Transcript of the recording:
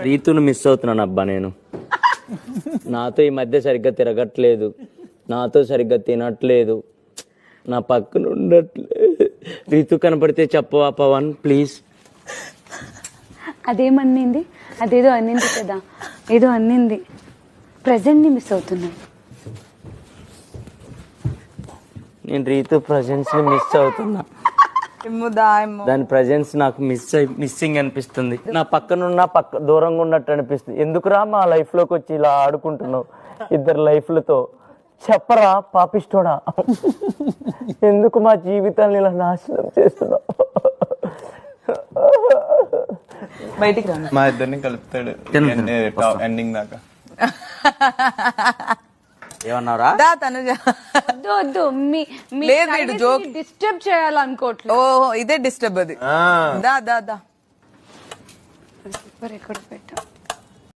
రీతును miss అవుతున్నాను అబ్బా నేను. నాతో ఈ మధ్య సరిగ్గా తిరగట్లేదు, నాతో సరిగ్గా తినట్లేదు, నా పక్కన ఉండట్లేదు. రీతు కనపడితే చెప్పవా పవన్ ప్లీజ్. అదేమన్నింది? అదేదో అన్నింది కదా, ఏదో అన్నింది. ప్రజెంట్ని మిస్ అవుతున్నాను. నేను రీతు ప్రజెన్స్ ని మిస్ అవుతున్నా. దాని ప్రజెన్స్ నాకు మిస్సింగ్ అనిపిస్తుంది. నా పక్కనున్న దూరంగా ఉన్నట్టు అనిపిస్తుంది. ఎందుకురా మా లైఫ్ లోకి వచ్చి ఇలా ఆడుకుంటున్నావు ఇద్దరు లైఫ్లతో? చెప్పరా పాపిస్తోడా, ఎందుకు మా జీవితాన్ని ఇలా నాశనం చేస్తున్నావు? బయటికి రా. మా ఇద్దరిని కలుపుతాడు ఎండింగ్ దాకా. ఏమన్నారా? వద్దు వద్దు, లేదు వీడు జోక్ డిస్టర్బ్ చేయాలనుకోవట్లేదు. ఓ ఇదే డిస్టర్బ్ అది. దా దా దా ఎక్కడ పెట్టా